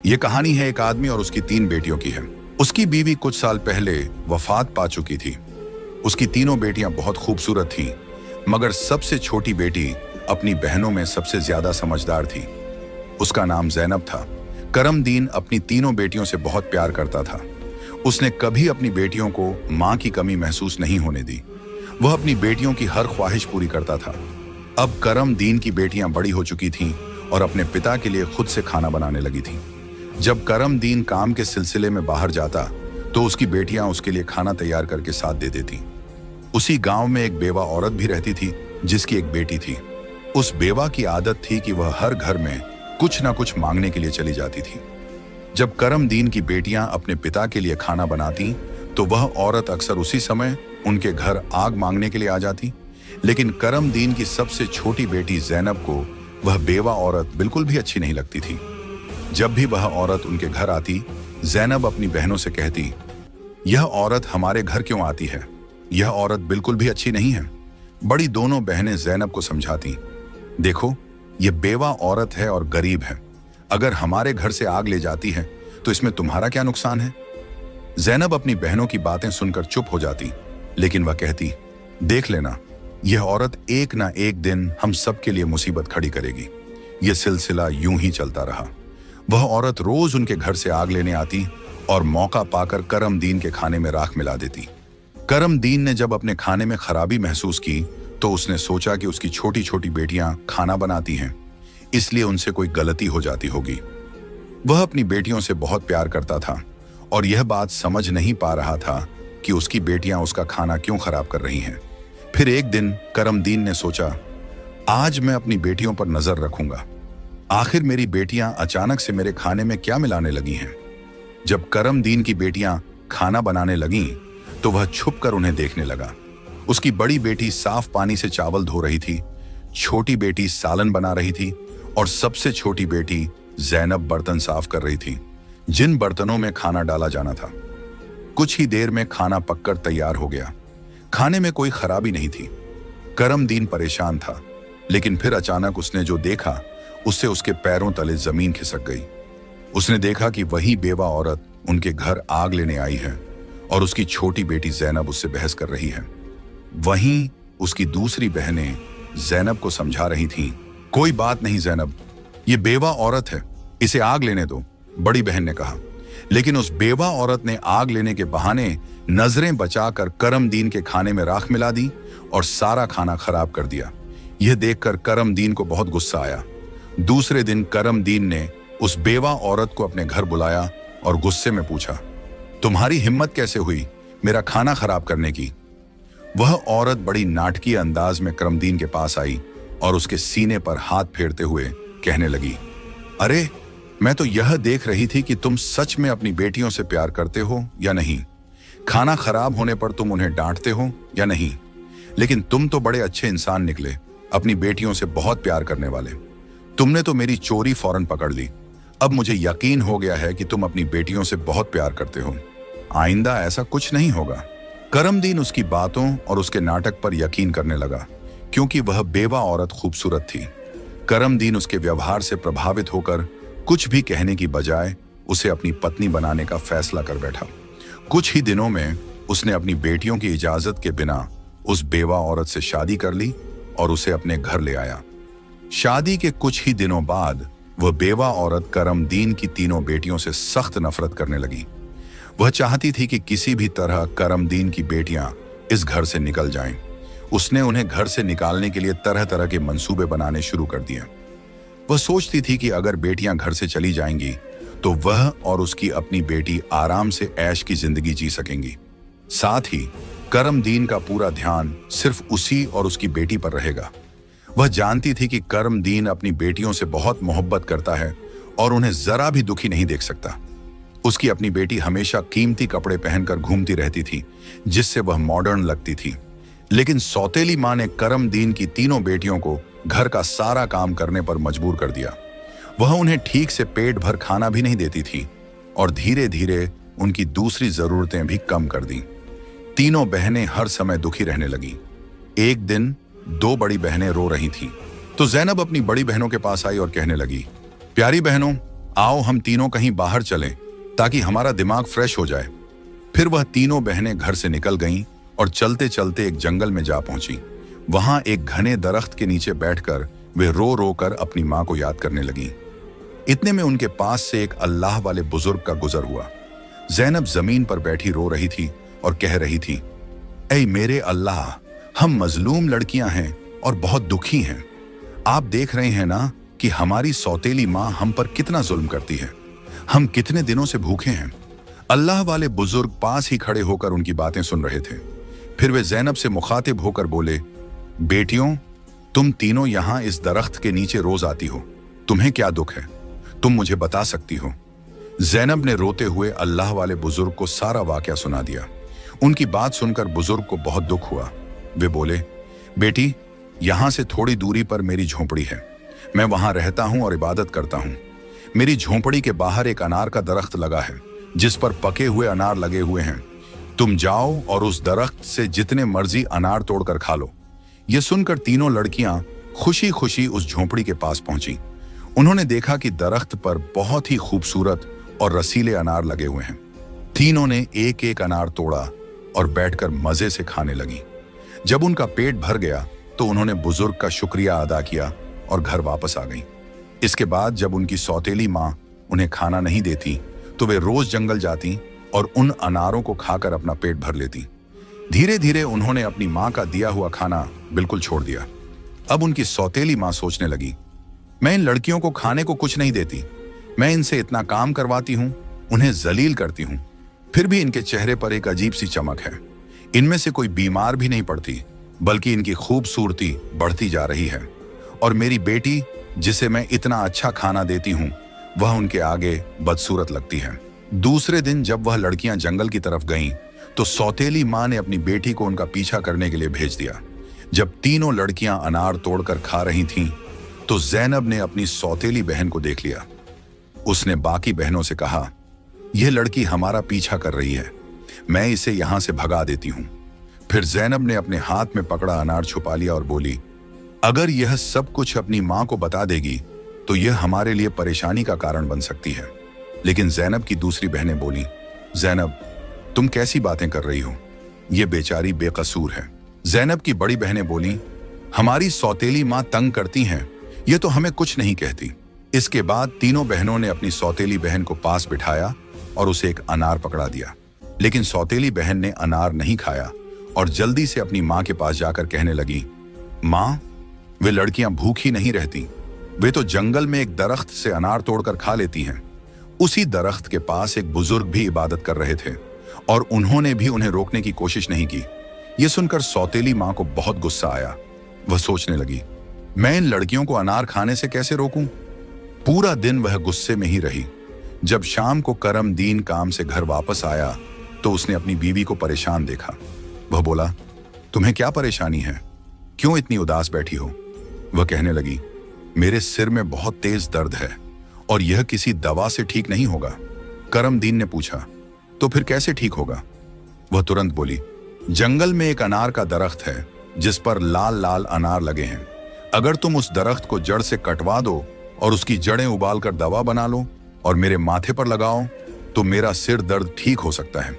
ये कहानी है एक आदमी और उसकी 3 बेटियों की है। उसकी बीवी कुछ साल पहले वफात पा चुकी थी। उसकी तीनों बेटियां बहुत खूबसूरत थीं, मगर सबसे छोटी बेटी अपनी बहनों में सबसे ज्यादा समझदार थी। उसका नाम ज़ैनब था। करमदीन अपनी तीनों बेटियों से बहुत प्यार करता था। उसने कभी अपनी बेटियों को मां की कमी महसूस नहीं होने दी। वह अपनी बेटियों की हर ख्वाहिश पूरी करता था। अब करमदीन की बेटियां बड़ी हो चुकी थीं और अपने पिता के लिए खुद से खाना बनाने लगी थीं। जब करमदीन काम के सिलसिले में बाहर जाता तो उसकी बेटियां उसके लिए खाना तैयार करके साथ दे देती। उसी गांव में एक बेवा औरत भी रहती थी जिसकी एक बेटी थी। उस बेवा की आदत थी कि वह हर घर में कुछ ना कुछ मांगने के लिए चली जाती थी। जब करमदीन की बेटियां अपने पिता के लिए खाना बनाती तो वह औरत अक्सर उसी समय उनके घर आग मांगने के लिए आ जाती। लेकिन करमदीन की सबसे छोटी बेटी ज़ैनब को वह बेवा औरत बिल्कुल भी अच्छी नहीं लगती थी। जब भी वह औरत उनके घर आती, ज़ैनब अपनी बहनों से कहती, यह औरत हमारे घर क्यों आती है? यह औरत बिल्कुल भी अच्छी नहीं है। बड़ी दोनों बहनें ज़ैनब को समझाती, देखो, यह बेवा औरत है और गरीब है। अगर हमारे घर से आग ले जाती है तो इसमें तुम्हारा क्या नुकसान है? ज़ैनब अपनी बहनों की बातें सुनकर चुप हो जाती, लेकिन वह कहती, देख लेना, यह औरत एक ना एक दिन हम सबके लिए मुसीबत खड़ी करेगी। यह सिलसिला यूं ही चलता रहा। वह औरत रोज उनके घर से आग लेने आती और मौका पाकर करमदीन के खाने में राख मिला देती। करमदीन ने जब अपने खाने में खराबी महसूस की तो उसने सोचा कि उसकी छोटी छोटी बेटियां खाना बनाती हैं, इसलिए उनसे कोई गलती हो जाती होगी। वह अपनी बेटियों से बहुत प्यार करता था और यह बात समझ नहीं पा रहा था कि उसकी बेटियां उसका खाना क्यों खराब कर रही हैं। फिर एक दिन करमदीन ने सोचा, आज मैं अपनी बेटियों पर नजर रखूंगा। आखिर मेरी बेटियां अचानक से मेरे खाने में क्या मिलाने लगी हैं? जब करमदीन की बेटियां खाना बनाने लगीं तो वह छुपकर उन्हें देखने लगा। उसकी बड़ी बेटी साफ पानी से चावल धो रही थी, छोटी बेटी सालन बना रही थी और सबसे छोटी बेटी ज़ैनब बर्तन साफ कर रही थी, जिन बर्तनों में खाना डाला जाना था। कुछ ही देर में खाना पककर तैयार हो गया। खाने में कोई खराबी नहीं थी। करमदीन परेशान था, लेकिन फिर अचानक उसने जो देखा उससे उसके पैरों तले जमीन खिसक गई। उसने देखा कि वही बेवा औरत उनके घर आग लेने आई है और उसकी छोटी बेटी ज़ैनब उससे बहस कर रही है। वहीं उसकी दूसरी बहनें ज़ैनब को समझा रही थीं, कोई बात नहीं ज़ैनब, ये बेवा औरत है, इसे आग लेने दो, बड़ी बहन ने कहा। लेकिन उस बेवा औरत ने आग लेने के बहाने नजरें बचाकर करमदीन के खाने में राख मिला दी और सारा खाना खराब कर दिया। यह देखकर करमदीन को बहुत गुस्सा आया। दूसरे दिन करमदीन ने उस बेवा औरत को अपने घर बुलाया और गुस्से में पूछा, तुम्हारी हिम्मत कैसे हुई मेरा खाना खराब करने की? वह औरत बड़ी नाटकीय अंदाज में करमदीन के पास आई और उसके सीने पर हाथ फेरते हुए कहने लगी, अरे, मैं तो यह देख रही थी कि तुम सच में अपनी बेटियों से प्यार करते हो या नहीं। खाना खराब होने पर तुम उन्हें डांटते हो या नहीं। लेकिन तुम तो बड़े अच्छे इंसान निकले, अपनी बेटियों से बहुत प्यार करने वाले। तुमने तो मेरी चोरी फौरन पकड़ ली। अब मुझे यकीन हो गया है कि तुम अपनी बेटियों से बहुत प्यार करते हो। आइंदा ऐसा कुछ नहीं होगा। करमदीन उसकी बातों और उसके नाटक पर यकीन करने लगा, क्योंकि वह बेवा औरत खूबसूरत थी। करमदीन उसके व्यवहार से प्रभावित होकर कुछ भी कहने की बजाय उसे अपनी पत्नी बनाने का फैसला कर बैठा। कुछ ही दिनों में उसने अपनी बेटियों की इजाजत के बिना उस बेवा औरत से शादी कर ली और उसे अपने घर ले आया। शादी के कुछ ही दिनों बाद वह बेवा औरत करमदीन की तीनों बेटियों से सख्त नफरत करने लगी। वह चाहती थी कि किसी भी तरह करमदीन की बेटियां इस घर से निकल जाएं। उसने उन्हें घर से निकालने के लिए तरह तरह के मंसूबे बनाने शुरू कर दिए। वह सोचती थी कि अगर बेटियां घर से चली जाएंगी तो वह और उसकी अपनी बेटी आराम से ऐश की जिंदगी जी सकेंगी। साथ ही करमदीन का पूरा ध्यान सिर्फ उसी और उसकी बेटी पर रहेगा। वह जानती थी कि करमदीन अपनी बेटियों से बहुत मोहब्बत करता है और उन्हें जरा भी दुखी नहीं देख सकता। उसकी अपनी बेटी हमेशा कीमती कपड़े पहनकर घूमती रहती थी, जिससे वह मॉडर्न लगती थी। लेकिन सौतेली मां ने करमदीन की तीनों बेटियों को घर का सारा काम करने पर मजबूर कर दिया। वह उन्हें ठीक से पेट भर खाना भी नहीं देती थी और धीरे धीरे उनकी दूसरी जरूरतें भी कम कर दी। तीनों बहनें हर समय दुखी रहने लगी। एक दिन 2 बड़ी बहनें रो रही थीं, तो ज़ैनब अपनी बड़ी बहनों के पास आई और कहने लगी, प्यारी बहनों, आओ हम तीनों कहीं बाहर चलें ताकि हमारा दिमाग फ्रेश हो जाए। फिर वह तीनों बहनें घर से निकल गईं और चलते चलते एक जंगल में जा पहुंची। वहां एक घने दरख्त के नीचे बैठकर वे रो रो कर अपनी मां को याद करने लगीं। इतने में उनके पास से एक अल्लाह वाले बुजुर्ग का गुजर हुआ। जैनब जमीन पर बैठी रो रही थी और कह रही थी, ऐ मेरे अल्लाह, हम मजलूम लड़कियां हैं और बहुत दुखी हैं। आप देख रहे हैं ना कि हमारी सौतेली माँ हम पर कितना जुल्म करती है। हम कितने दिनों से भूखे हैं। अल्लाह वाले बुजुर्ग पास ही खड़े होकर उनकी बातें सुन रहे थे। फिर वे जैनब से मुखातिब होकर बोले, बेटियों, तुम तीनों यहां इस दरख्त के नीचे रोज आती हो, तुम्हें क्या दुख है? तुम मुझे बता सकती हो? जैनब ने रोते हुए अल्लाह वाले बुजुर्ग को सारा वाकया सुना दिया। उनकी बात सुनकर बुजुर्ग को बहुत दुख हुआ। वे बोले, बेटी, यहां से थोड़ी दूरी पर मेरी झोंपड़ी है। मैं वहां रहता हूं और इबादत करता हूं। मेरी झोंपड़ी के बाहर एक अनार का दरख्त लगा है जिस पर पके हुए अनार लगे हुए हैं। तुम जाओ और उस दरख्त से जितने मर्जी अनार तोड़कर खा लो। यह सुनकर तीनों लड़कियां खुशी खुशी उस झोंपड़ी के पास पहुंची। उन्होंने देखा कि दरख्त पर बहुत ही खूबसूरत और रसीले अनार लगे हुए हैं। तीनों ने एक एक अनार तोड़ा और बैठकर मजे से खाने लगी। जब उनका पेट भर गया तो उन्होंने बुजुर्ग का शुक्रिया अदा किया और घर वापस आ गईं। इसके बाद जब उनकी सौतेली माँ उन्हें खाना नहीं देती तो वे रोज जंगल जाती और उन अनारों को खाकर अपना पेट भर लेती। धीरे धीरे उन्होंने अपनी माँ का दिया हुआ खाना बिल्कुल छोड़ दिया। अब उनकी सौतेली माँ सोचने लगी, मैं इन लड़कियों को खाने को कुछ नहीं देती। मैं इनसे इतना काम करवाती हूँ, उन्हें जलील करती हूँ, फिर भी इनके चेहरे पर एक अजीब सी चमक है। इनमें से कोई बीमार भी नहीं पड़ती, बल्कि इनकी खूबसूरती बढ़ती जा रही है। और मेरी बेटी, जिसे मैं इतना अच्छा खाना देती हूँ, वह उनके आगे बदसूरत लगती है। दूसरे दिन जब वह लड़कियां जंगल की तरफ गईं, तो सौतेली माँ ने अपनी बेटी को उनका पीछा करने के लिए भेज दिया। जब तीनों लड़कियां अनार तोड़कर खा रही थीं, तो जैनब ने अपनी सौतेली बहन को देख लिया। उसने बाकी बहनों से कहा, यह लड़की हमारा पीछा कर रही है, मैं इसे यहां से भगा देती हूं। फिर जैनब ने अपने हाथ में पकड़ा अनार छुपा लिया और बोली, अगर यह सब कुछ अपनी मां को बता देगी तो यह हमारे लिए परेशानी का कारण बन सकती है। लेकिन जैनब की दूसरी बहनें बोली, जैनब, तुम कैसी बातें कर रही हो? यह बेचारी बेकसूर है। जैनब की बड़ी बहनें बोली, हमारी सौतेली मां तंग करती हैं, यह तो हमें कुछ नहीं कहती। इसके बाद तीनों बहनों ने अपनी सौतेली बहन को पास बिठाया और उसे एक अनार पकड़ा दिया। लेकिन सौतेली बहन ने अनार नहीं खाया और जल्दी से अपनी मां के पास जाकर कहने लगी, मां, वे लड़कियां भूखी नहीं रहती, वे तो जंगल में एक दरख्त से अनार तोड़कर खा लेती हैं। उसी दरख्त के पास एक बुजुर्ग भी इबादत कर रहे थे और उन्होंने भी उन्हें रोकने की कोशिश नहीं की। यह सुनकर सौतेली मां को बहुत गुस्सा आया। वह सोचने लगी, मैं इन लड़कियों को अनार खाने से कैसे रोकूं? पूरा दिन वह गुस्से में ही रही। जब शाम को करमदीन काम से घर वापस आया तो उसने अपनी बीवी को परेशान देखा। वह बोला, तुम्हें क्या परेशानी है? क्यों इतनी उदास बैठी हो? वह कहने लगी, मेरे सिर में बहुत तेज दर्द है और यह किसी दवा से ठीक नहीं होगा। करमदीन ने पूछा, तो फिर कैसे ठीक होगा? वह तुरंत बोली, जंगल में एक अनार का दरख्त है जिस पर लाल लाल अनार लगे हैं। अगर तुम उस दरख्त को जड़ से कटवा दो और उसकी जड़ें उबालकर दवा बना लो और मेरे माथे पर लगाओ तो मेरा सिर दर्द ठीक हो सकता है।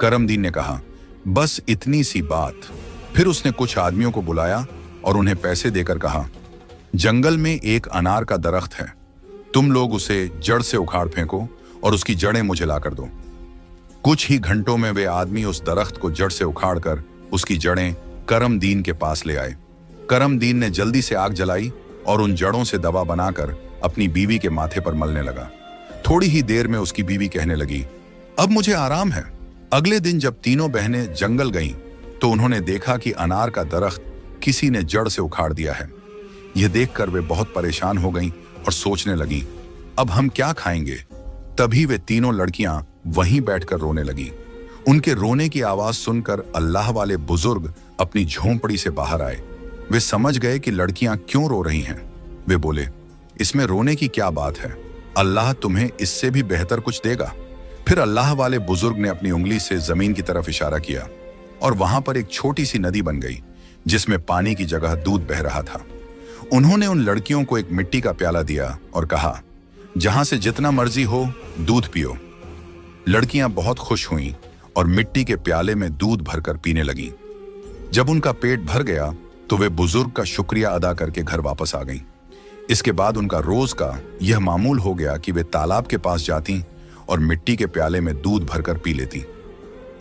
करमदीन ने कहा, बस इतनी सी बात। फिर उसने कुछ आदमियों को बुलाया और उन्हें पैसे देकर कहा, जंगल में एक अनार का दरख्त है, तुम लोग उसे जड़ से उखाड़ फेंको और उसकी जड़ें मुझे लाकर दो। कुछ ही घंटों में वे आदमी उस दरख्त को जड़ से उखाड़कर उसकी जड़ें करमदीन के पास ले आए। करमदीन ने जल्दी से आग जलाई और उन जड़ों से दवा बनाकर अपनी बीवी के माथे पर मलने लगा। थोड़ी ही देर में उसकी बीवी कहने लगी, अब मुझे आराम है। अगले दिन जब तीनों बहनें जंगल गईं, तो उन्होंने देखा कि अनार का दरख्त किसी ने जड़ से उखाड़ दिया है। यह देखकर वे बहुत परेशान हो गईं और सोचने लगी, अब हम क्या खाएंगे? तभी वे तीनों लड़कियां वहीं बैठकर रोने लगी। उनके रोने की आवाज सुनकर अल्लाह वाले बुजुर्ग अपनी झोंपड़ी से बाहर आए। वे समझ गए कि लड़कियां क्यों रो रही हैं। वे बोले, इसमें रोने की क्या बात है? अल्लाह तुम्हें इससे भी बेहतर कुछ देगा। फिर अल्लाह वाले बुजुर्ग ने अपनी उंगली से जमीन की तरफ इशारा किया और वहां पर एक छोटी सी नदी बन गई जिसमें पानी की जगह दूध बह रहा था। उन्होंने उन लड़कियों को एक मिट्टी का प्याला दिया और कहा, जहां से जितना मर्जी हो दूध पियो। लड़कियां बहुत खुश हुईं और मिट्टी के प्याले में दूध भरकर पीने लगीं। जब उनका पेट भर गया तो वे बुजुर्ग का शुक्रिया अदा करके घर वापस आ गईं। इसके बाद उनका रोज का यह मामूल हो गया कि वे तालाब के पास जाती और मिट्टी के प्याले में दूध भरकर पी लेती।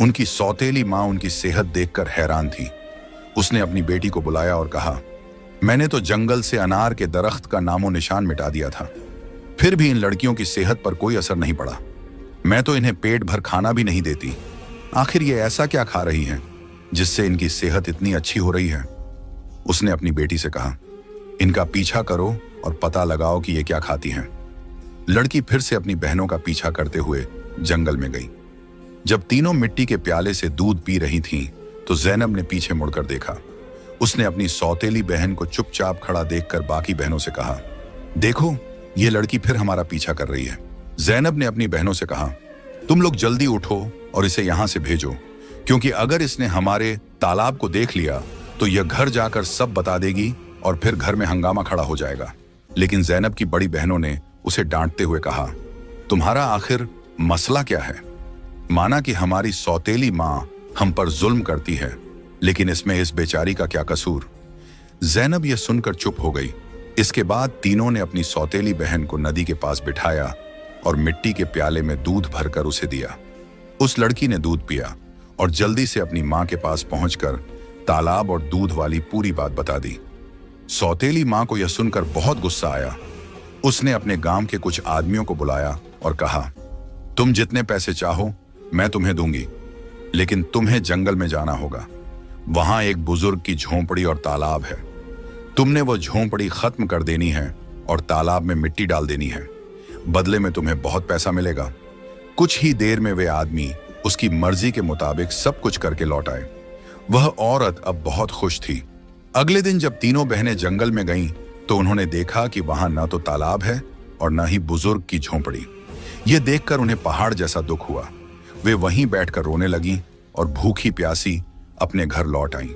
उनकी सौतेली माँ उनकी सेहत देखकर हैरान थी। उसने अपनी बेटी को बुलाया और कहा, मैंने तो जंगल से अनार के दरख्त का नामो निशान मिटा दिया था, फिर भी इन लड़कियों की सेहत पर कोई असर नहीं पड़ा। मैं तो इन्हें पेट भर खाना भी नहीं देती। आखिर ये ऐसा क्या खा रही हैं जिससे इनकी सेहत इतनी अच्छी हो रही है? उसने अपनी बेटी से कहा, इनका पीछा करो और पता लगाओ कि ये क्या खाती हैं। लड़की फिर से अपनी बहनों का पीछा करते हुए जंगल में गई। जब तीनों मिट्टी के प्याले से दूध पी रही थीं, तो जैनब ने पीछे मुड़कर देखा। उसने अपनी सौतेली बहन को चुपचाप खड़ा देखकर बाकी बहनों से कहा, देखो ये लड़की फिर हमारा पीछा कर रही है। जैनब ने अपनी बहनों से कहा, तुम लोग जल्दी उठो और इसे यहां से भेजो, क्योंकि अगर इसने हमारे तालाब को देख लिया तो यह घर जाकर सब बता देगी और फिर घर में हंगामा खड़ा हो जाएगा। लेकिन जैनब की बड़ी बहनों ने उसे डांटते हुए कहा, तुम्हारा आखिर मसला क्या है? माना कि हमारी सौतेली माँ हम पर जुल्म करती है, लेकिन इसमें इस बेचारी का क्या कसूर? जैनब यह सुनकर चुप हो गई। इसके बाद तीनों ने अपनी सौतेली बहन को नदी के पास बिठाया और मिट्टी के प्याले में दूध भरकर उसे दिया। उस लड़की ने दूध पिया और जल्दी से अपनी माँ के पास पहुंचकर तालाब और दूध वाली पूरी बात बता दी। सौतेली माँ को यह सुनकर बहुत गुस्सा आया। उसने अपने गांव के कुछ आदमियों को बुलाया और कहा, तुम जितने पैसे चाहो मैं तुम्हें दूंगी, लेकिन तुम्हें जंगल में जाना होगा। वहां एक बुजुर्ग की झोंपड़ी और तालाब है। तुमने वो झोंपड़ी खत्म कर देनी है और तालाब में मिट्टी डाल देनी है। बदले में तुम्हें बहुत पैसा मिलेगा। कुछ ही देर में वे आदमी उसकी मर्जी के मुताबिक सब कुछ करके लौट आए। वह औरत अब बहुत खुश थी। अगले दिन जब तीनों बहनें जंगल में गईं, तो उन्होंने देखा कि वहां न तो तालाब है और न ही बुजुर्ग की झोंपड़ी। यह देखकर उन्हें पहाड़ जैसा दुख हुआ। वे वहीं बैठकर रोने लगीं और भूखी प्यासी अपने घर लौट आईं।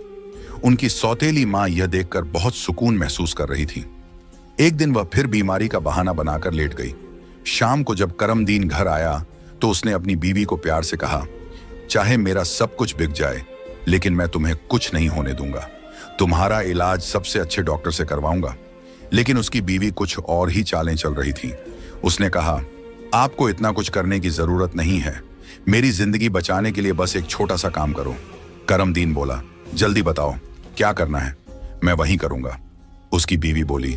उनकी सौतेली माँ यह देखकर बहुत सुकून महसूस कर रही थी। एक दिन वह फिर बीमारी का बहाना बनाकर लेट गई। शाम को जब करमदीन घर आया तो उसने अपनी बीवी को प्यार से कहा, चाहे मेरा सब कुछ बिक जाए, लेकिन मैं तुम्हें कुछ नहीं होने दूंगा। तुम्हारा इलाज सबसे अच्छे डॉक्टर से करवाऊंगा। लेकिन उसकी बीवी कुछ और ही चालें चल रही थी। उसने कहा, आपको इतना कुछ करने की जरूरत नहीं है। मेरी जिंदगी बचाने के लिए बस एक छोटा सा काम करो। करमदीन बोला, जल्दी बताओ क्या करना है, मैं वही करूंगा। उसकी बीवी बोली,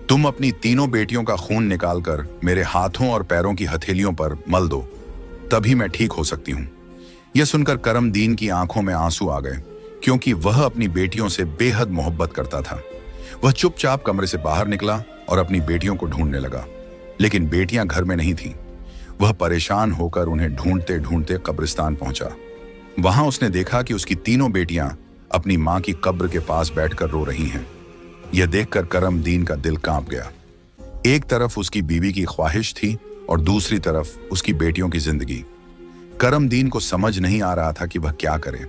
तुम अपनी तीनों बेटियों का खून निकालकर मेरे हाथों और पैरों की हथेलियों पर मल दो, तभी मैं ठीक हो सकती हूं। यह सुनकर करमदीन की आंखों में आंसू आ गए, क्योंकि वह अपनी बेटियों से बेहद मोहब्बत करता था। वह चुपचाप कमरे से बाहर निकला और अपनी बेटियों को ढूंढने लगा, लेकिन बेटियां घर में नहीं थीं। वह परेशान होकर उन्हें ढूंढते ढूंढते कब्रिस्तान पहुंचा। वहां उसने देखा कि उसकी तीनों बेटियां अपनी मां की कब्र के पास बैठकर रो रही हैं। यह देखकर करमदीन का दिल कांप गया। एक तरफ उसकी बीवी की ख्वाहिश थी और दूसरी तरफ उसकी बेटियों की जिंदगी। करमदीन को समझ नहीं आ रहा था कि वह क्या करे।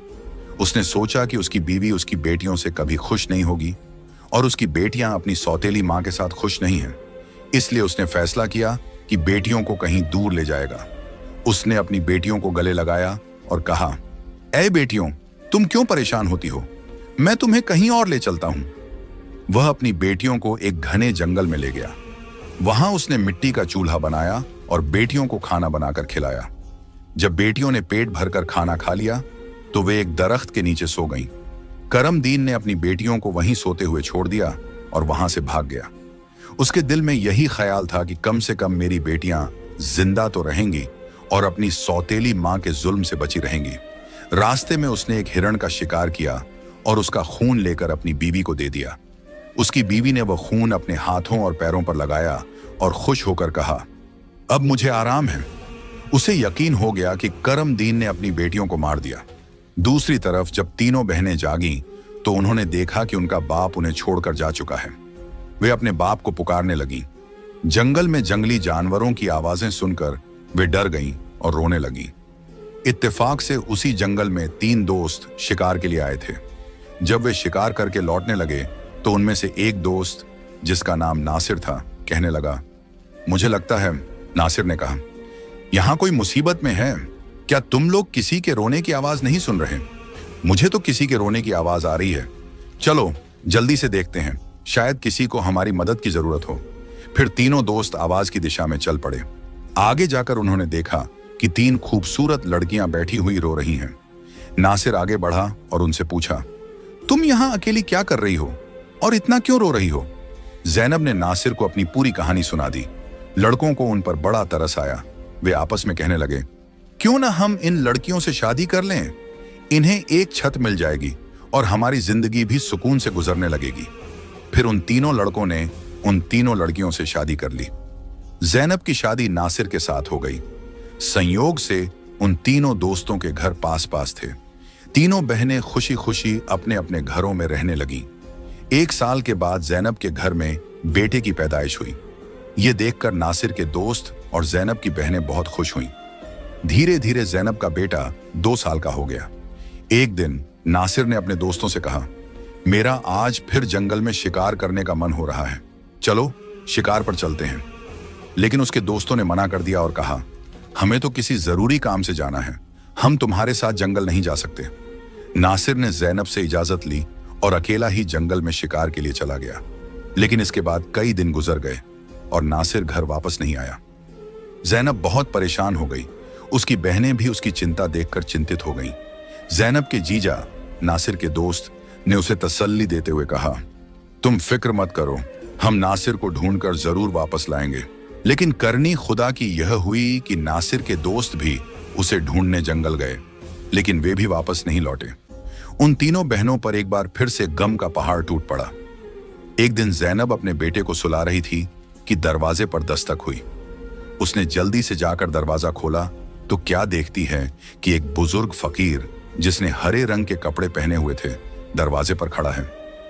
उसने सोचा कि उसकी बीवी उसकी बेटियों से कभी खुश नहीं होगी और उसकी बेटियां अपनी सौतेली मां के साथ खुश नहीं हैं। इसलिए उसने फैसला किया कि बेटियों को कहीं दूर ले जाएगा। उसने अपनी बेटियों को गले लगाया और कहा, ऐ बेटियों, तुम क्यों परेशान होती हो? मैं तुम्हें कहीं और ले चलता हूं। वह अपनी बेटियों को एक घने जंगल में ले गया। वहां उसने मिट्टी का चूल्हा बनाया और बेटियों को खाना बनाकर खिलाया। जब बेटियों ने पेट भरकर खाना खा लिया तो वे एक दरख्त के नीचे सो गईं। करमदीन ने अपनी बेटियों को वहीं सोते हुए छोड़ दिया और वहां से भाग गया। उसके दिल में यही ख्याल था कि कम से कम मेरी बेटियां जिंदा तो रहेंगी और अपनी सौतेली मां के जुल्म से बची रहेंगी। रास्ते में उसने एक हिरण का शिकार किया और उसका खून लेकर अपनी बीवी को दे दिया। उसकी बीवी ने वह खून अपने हाथों और पैरों पर लगाया और खुश होकर कहा, अब मुझे आराम है। उसे यकीन हो गया कि करमदीन ने अपनी बेटियों को मार दिया। दूसरी तरफ जब तीनों बहनें जागीं तो उन्होंने देखा कि उनका बाप उन्हें छोड़कर जा चुका है। वे अपने बाप को पुकारने लगीं। जंगल में जंगली जानवरों की आवाजें सुनकर वे डर गईं और रोने लगीं। इत्तेफाक से उसी जंगल में 3 दोस्त शिकार के लिए आए थे। जब वे शिकार करके लौटने लगे तो उनमें से एक दोस्त, जिसका नाम नासिर था, कहने लगा, मुझे लगता है, नासिर ने कहा, यहाँ कोई मुसीबत में है। क्या तुम लोग किसी के रोने की आवाज नहीं सुन रहे? मुझे तो किसी के रोने की आवाज आ रही है। चलो जल्दी से देखते हैं, शायद किसी को हमारी मदद की जरूरत हो। फिर तीनों दोस्त आवाज की दिशा में चल पड़े। आगे जाकर उन्होंने देखा कि 3 खूबसूरत लड़कियां बैठी हुई रो रही हैं। नासिर आगे बढ़ा और उनसे पूछा, तुम यहां अकेली क्या कर रही हो और इतना क्यों रो रही हो? जैनब ने नासिर को अपनी पूरी कहानी सुना दी। लड़कों को उन पर बड़ा तरस आया। वे आपस में कहने लगे, क्यों ना हम इन लड़कियों से शादी कर लें? इन्हें एक छत मिल जाएगी और हमारी जिंदगी भी सुकून से गुजरने लगेगी। फिर उन तीनों लड़कों ने उन तीनों लड़कियों से शादी कर ली। जैनब की शादी नासिर के साथ हो गई। संयोग से उन तीनों दोस्तों के घर पास पास थे। तीनों बहनें खुशी खुशी अपने अपने घरों में रहने लगीं। 1 साल के बाद जैनब के घर में बेटे की पैदाइश हुई। ये देखकर नासिर के दोस्त और जैनब की बहनें बहुत खुश हुईं। धीरे धीरे जैनब का बेटा 2 साल का हो गया। एक दिन नासिर ने अपने दोस्तों से कहा, मेरा आज फिर जंगल में शिकार करने का मन हो रहा है, चलो शिकार पर चलते हैं। लेकिन उसके दोस्तों ने मना कर दिया और कहा, हमें तो किसी जरूरी काम से जाना है, हम तुम्हारे साथ जंगल नहीं जा सकते। नासिर ने जैनब से इजाजत ली और अकेला ही जंगल में शिकार के लिए चला गया। लेकिन इसके बाद कई दिन गुजर गए और नासिर घर वापस नहीं आया। जैनब बहुत परेशान हो गई। उसकी बहनें भी उसकी चिंता देखकर चिंतित हो गईं। जैनब के जीजा नासिर के दोस्त ने उसे तसल्ली देते हुए कहा, तुम फिक्र मत करो, हम नासिर को ढूंढकर जरूर वापस लाएंगे। लेकिन करनी खुदा की यह हुई कि नासिर के दोस्त भी उसे ढूंढने जंगल गए, लेकिन वे भी वापस नहीं लौटे। उन तीनों बहनों पर एक बार फिर से गम का पहाड़ टूट पड़ा। एक दिन जैनब अपने बेटे को सुला रही थी कि दरवाजे पर दस्तक हुई। उसने जल्दी से जाकर दरवाजा खोला तो क्या देखती है कि एक बुजुर्ग फकीर जिसने हरे रंग के कपड़े पहने हुए थे दरवाजे पर खड़ा है।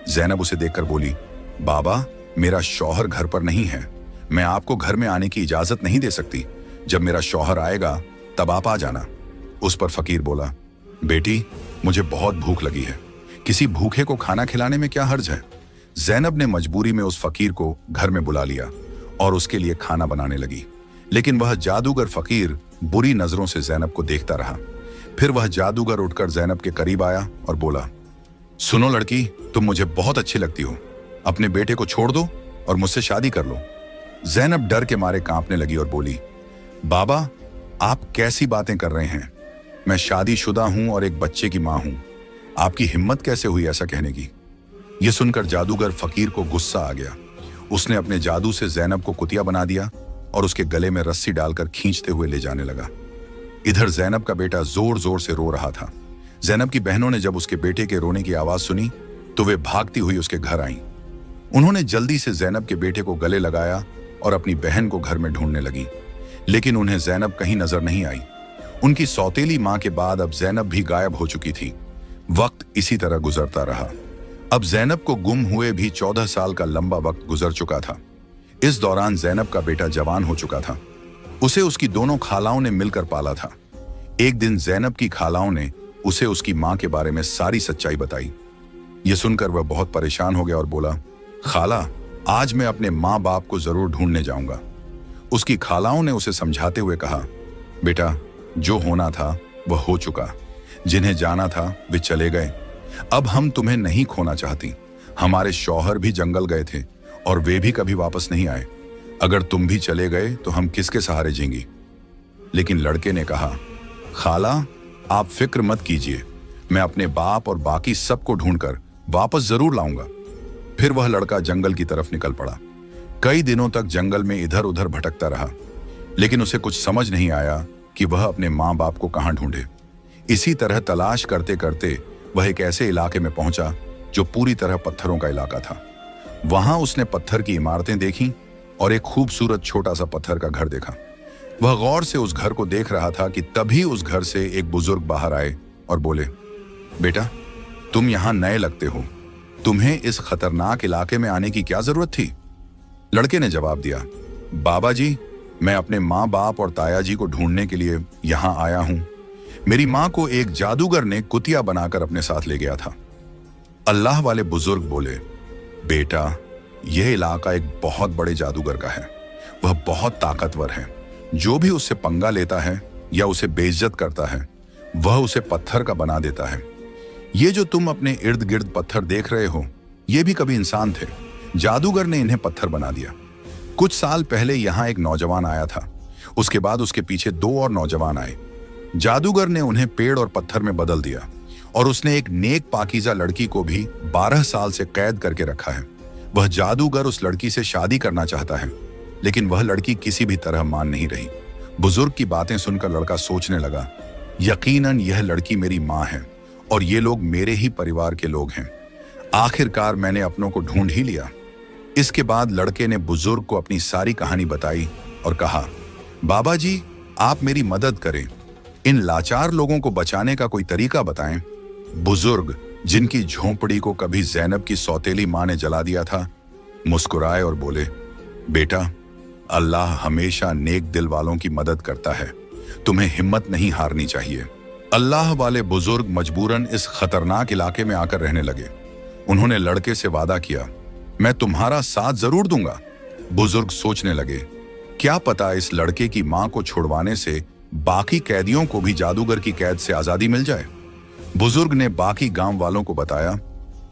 जैनब उसे देखकर बोली, बाबा, मेरा शौहर घर पर नहीं है, मैं आपको घर में आने की इजाजत नहीं दे सकती। जब मेरा शौहर आएगा तब आप आ जाना। उस पर फकीर बोला, बेटी, मुझे बहुत भूख लगी है, किसी भूखे को खाना खिलाने में क्या हर्ज है। जैनब ने मजबूरी में उस फकीर को घर में बुला लिया और उसके लिए खाना बनाने लगी। लेकिन वह जादूगर फकीर बुरी नजरों से जैनब को देखता रहा। फिर वह जादूगर उठकर जैनब के करीब आया और बोला, सुनो लड़की, तुम मुझे बहुत अच्छी लगती हो, अपने बेटे को छोड़ दो और मुझसे शादी कर लो। जैनब डर के मारे कांपने लगी और बोली, बाबा, आप कैसी बातें कर रहे हैं? मैं शादीशुदा हूं और एक बच्चे की मां हूं, आपकी हिम्मत कैसे हुई ऐसा कहने की? यह सुनकर जादूगर फकीर को गुस्सा आ गया। उसने अपने जादू से जैनब को कुतिया बना दिया और उसके गले में रस्सी डालकर खींचते हुए ले जाने लगा। इधर जैनब का बेटा जोर जोर से रो रहा था। जैनब की बहनों ने जब उसके बेटे के रोने की आवाज सुनी तो वे भागती हुई उसके घर आईं। उन्होंने जल्दी से जैनब के बेटे को गले लगाया और अपनी बहन को घर में ढूंढने लगी। लेकिन उन्हें जैनब कहीं नजर नहीं आई। उनकी सौतेली मां के बाद अब जैनब भी गायब हो चुकी थी। वक्त इसी तरह गुजरता रहा। अब जैनब को गुम हुए भी 14 साल का लंबा वक्त गुजर चुका था। इस दौरान जैनब का बेटा जवान हो चुका था। उसे उसकी दोनों खालाओं ने मिलकर पाला था। एक दिन जैनब की खालाओं ने उसे उसकी मां के बारे में सारी सच्चाई बताई। यह सुनकर वह बहुत परेशान हो गया और बोला, खाला, आज मैं अपने माँ बाप को जरूर ढूंढने जाऊंगा। उसकी खालाओं ने उसे समझाते हुए कहा, बेटा, जो होना था वह हो चुका, जिन्हें जाना था वे चले गए। अब हम तुम्हें नहीं खोना चाहती। हमारे शौहर भी जंगल गए थे और वे भी कभी वापस नहीं आए। अगर तुम भी चले गए तो हम किसके सहारे जीएंगी? लेकिन लड़के ने कहा, खाला, आप फिक्र मत कीजिए, मैं अपने बाप और बाकी सबको ढूंढकर वापस जरूर लाऊंगा। फिर वह लड़का जंगल की तरफ निकल पड़ा। कई दिनों तक जंगल में इधर उधर भटकता रहा, लेकिन उसे कुछ समझ नहीं आया कि वह अपने माँ बाप को कहाँ ढूंढे। इसी तरह तलाश करते करते वह एक ऐसे इलाके में पहुंचा जो पूरी तरह पत्थरों का इलाका था। वहां उसने पत्थर की इमारतें देखीं और एक खूबसूरत छोटा सा पत्थर का घर देखा। वह गौर से उस घर को देख रहा था कि तभी उस घर से एक बुजुर्ग बाहर आए और बोले, बेटा, तुम यहां नए लगते हो, तुम्हें इस खतरनाक इलाके में आने की क्या जरूरत थी? लड़के ने जवाब दिया, बाबा जी, मैं अपने माँ बाप और ताया जी को ढूंढने के लिए यहां आया हूं। मेरी माँ को एक जादूगर ने कुतिया बनाकर अपने साथ ले गया था। अल्लाह वाले बुजुर्ग बोले, बेटा, यह इलाका एक बहुत बड़े जादूगर का है। वह बहुत ताकतवर है। जो भी उससे पंगा लेता है या उसे बेइज्जत करता है, वह उसे पत्थर का बना देता है। ये जो तुम अपने इर्द गिर्द पत्थर देख रहे हो, ये भी कभी इंसान थे। जादूगर ने इन्हें पत्थर बना दिया। कुछ साल पहले यहाँ एक नौजवान आया था। उसके बाद उसके पीछे 2 और नौजवान आए। जादूगर ने उन्हें पेड़ और पत्थर में बदल दिया और उसने एक नेक पाकीज़ा लड़की को भी 12 साल से कैद करके रखा है। वह जादूगर उस लड़की से शादी करना चाहता है, लेकिन वह लड़की किसी भी तरह मान नहीं रही। बुजुर्ग की बातें सुनकर लड़का सोचने लगा, यकीनन यह लड़की मेरी माँ है और ये लोग मेरे ही परिवार के लोग हैं। आखिरकार मैंने अपनों को ढूंढ ही लिया। इसके बाद लड़के ने बुजुर्ग को अपनी सारी कहानी बताई और कहा, बाबा जी, आप मेरी मदद करें। इन लाचार लोगों को बचाने का कोई तरीका बताएं। बुजुर्ग, जिनकी झोंपड़ी को कभी ज़ैनब की सौतेली माँ ने जला दिया था, मुस्कुराए और बोले, बेटा, अल्लाह हमेशा नेक दिल वालों की मदद करता है। तुम्हें हिम्मत नहीं हारनी चाहिए। अल्लाह वाले बुजुर्ग मजबूरन इस खतरनाक इलाके में आकर रहने लगे। उन्होंने लड़के से वादा किया, मैं तुम्हारा साथ जरूर दूंगा। बुजुर्ग सोचने लगे, क्या पता इस लड़के की मां को छुड़वाने से बाकी कैदियों को भी जादूगर की कैद से आजादी मिल जाए। बुजुर्ग ने बाकी गांव वालों को बताया,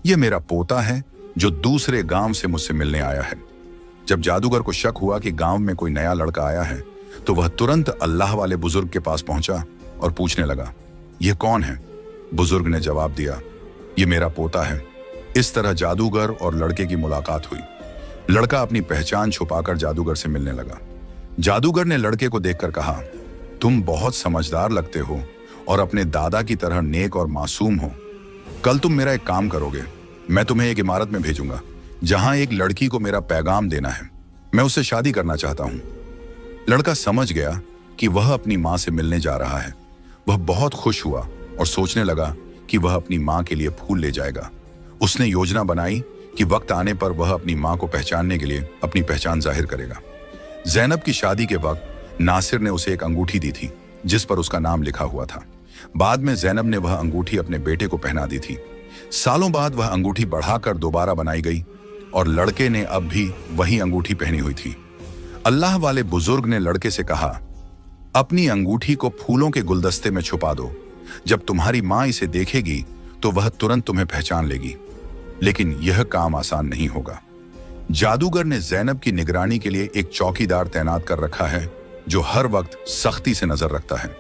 यह मेरा पोता है जो दूसरे गांव से मुझसे मिलने आया है। जब जादूगर को शक हुआ कि गांव में कोई नया लड़का आया है, तो वह तुरंत अल्लाह वाले बुजुर्ग के पास पहुंचा और पूछने लगा, यह कौन है? बुजुर्ग ने जवाब दिया, यह मेरा पोता है। इस तरह जादूगर और लड़के की मुलाकात हुई। लड़का अपनी पहचान छुपाकर जादूगर से मिलने लगा। जादूगर ने लड़के को देखकर कहा, तुम बहुत समझदार लगते हो और अपने दादा की तरह नेक और मासूम हो। कल तुम मेरा एक काम करोगे। मैं तुम्हें एक इमारत में भेजूंगा जहां एक लड़की को मेरा पैगाम देना है। मैं उससे शादी करना चाहता हूं। लड़का समझ गया कि वह अपनी मां से मिलने जा रहा है। वह बहुत खुश हुआ और सोचने लगा कि वह अपनी मां के लिए फूल ले जाएगा। उसने योजना बनाई कि वक्त आने पर वह अपनी मां को पहचानने के लिए अपनी पहचान जाहिर करेगा। ज़ैनब की शादी के वक्त नासिर ने उसे एक अंगूठी दी थी जिस पर उसका नाम लिखा हुआ था। बाद में ज़ैनब ने वह अंगूठी अपने बेटे को पहना दी थी। सालों बाद वह अंगूठी बढ़ाकर दोबारा बनाई गई और लड़के ने अब भी वही अंगूठी पहनी हुई थी। अल्लाह वाले बुजुर्ग ने लड़के से कहा, अपनी अंगूठी को फूलों के गुलदस्ते में छुपा दो। जब तुम्हारी मां इसे देखेगी तो वह तुरंत तुम्हें पहचान लेगी। लेकिन यह काम आसान नहीं होगा। जादूगर ने ज़ैनब की निगरानी के लिए एक चौकीदार तैनात कर रखा है जो हर वक्त सख्ती से नजर रखता है।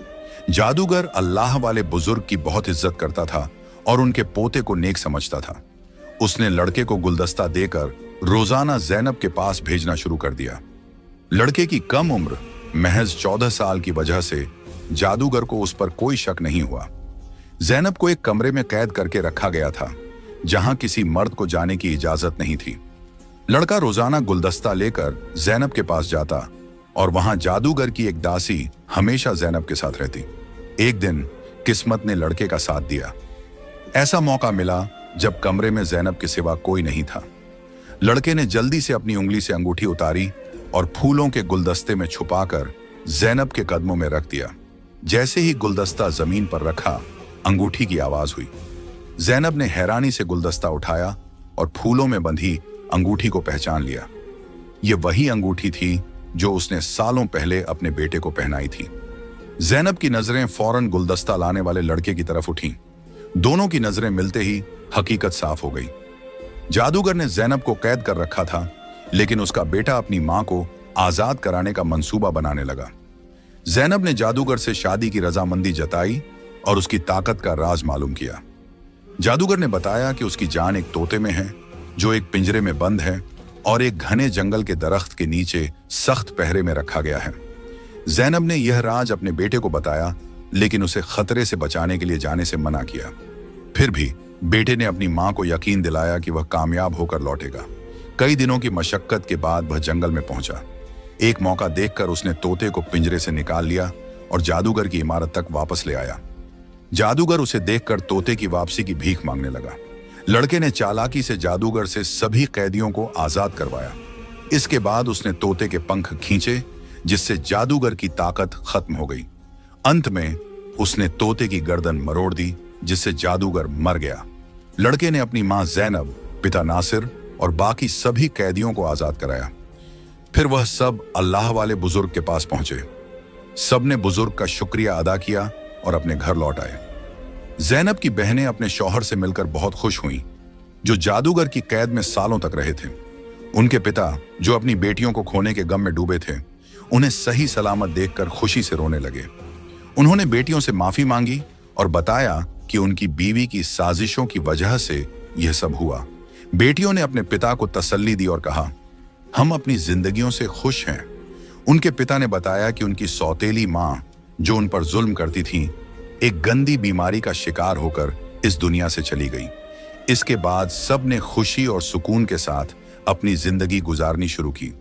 जादूगर अल्लाह वाले बुजुर्ग की बहुत इज्जत करता था और उनके पोते को नेक समझता था। उसने लड़के को गुलदस्ता देकर रोजाना ज़ैनब के पास भेजना शुरू कर दिया। लड़के की कम उम्र महज 14 साल की वजह से जादूगर को उस पर कोई शक नहीं हुआ। ज़ैनब को एक कमरे में कैद करके रखा गया था जहां किसी मर्द को जाने की इजाजत नहीं थी। लड़का रोजाना गुलदस्ता लेकर ज़ैनब के पास जाता और वहां जादूगर की एक दासी हमेशा ज़ैनब के साथ रहती। एक दिन किस्मत ने लड़के का साथ दिया। ऐसा मौका मिला जब कमरे में ज़ैनब के सिवा कोई नहीं था। लड़के ने जल्दी से अपनी उंगली से अंगूठी उतारी और फूलों के गुलदस्ते में छुपाकर ज़ैनब के कदमों में रख दिया। जैसे ही गुलदस्ता जमीन पर रखा, अंगूठी की आवाज हुई। ज़ैनब ने हैरानी से गुलदस्ता उठाया और फूलों में बंधी अंगूठी को पहचान लिया। यह वही अंगूठी थी जो उसने सालों पहले अपने बेटे को पहनाई थी। ज़ैनब की नजरें फौरन गुलदस्ता लाने वाले लड़के की तरफ उठीं। दोनों की नजरें मिलते ही हकीकत साफ हो गई। जादूगर ने ज़ैनब को कैद कर रखा था, लेकिन उसका बेटा अपनी मां को आजाद कराने का मंसूबा बनाने लगा। ज़ैनब ने जादूगर से शादी की रजामंदी जताई और उसकी ताकत का राज मालूम किया। जादूगर ने बताया कि उसकी जान एक तोते में है जो एक पिंजरे में बंद है और एक घने जंगल के दरख्त के नीचे सख्त पहरे में रखा गया है। ज़ैनब ने यह राज अपने बेटे को बताया, लेकिन उसे खतरे से बचाने के लिए जाने से मना किया। फिर भी बेटे ने अपनी मां को यकीन दिलाया कि वह कामयाब होकर लौटेगा। कई दिनों की मशक्कत के बाद वह जंगल में पहुंचा। एक मौका देखकर उसने तोते को पिंजरे से निकाल लिया और जादूगर की इमारत तक वापस ले आया। जादूगर उसे देखकर तोते की वापसी की भीख मांगने लगा। लड़के ने चालाकी से जादूगर से सभी कैदियों को आजाद करवाया। इसके बाद उसने तोते के पंख खींचे, जिससे जादूगर की ताकत खत्म हो गई। अंत में उसने तोते की गर्दन मरोड़ दी, जिससे जादूगर मर गया। लड़के ने अपनी मां ज़ैनब, पिता नासिर और बाकी सभी कैदियों को आजाद कराया। फिर वह सब अल्लाह वाले बुजुर्ग के पास पहुंचे। सबने बुजुर्ग का शुक्रिया अदा किया और अपने घर लौट आए। ज़ैनब की बहनें अपने शौहर से मिलकर बहुत खुश हुईं, जो जादूगर की कैद में सालों तक रहे थे। उनके पिता, जो अपनी बेटियों को खोने के गम में डूबे थे, उन्हें सही सलामत देखकर खुशी से रोने लगे। उन्होंने बेटियों से माफी मांगी और बताया कि उनकी बीवी की साजिशों की वजह से यह सब हुआ। बेटियों ने अपने पिता को तसल्ली दी और कहा, हम अपनी जिंदगियों से खुश हैं। उनके पिता ने बताया कि उनकी सौतेली मां, जो उन पर जुल्म करती थी, एक गंदी बीमारी का शिकार होकर इस दुनिया से चली गई। इसके बाद सब ने खुशी और सुकून के साथ अपनी जिंदगी गुजारनी शुरू की।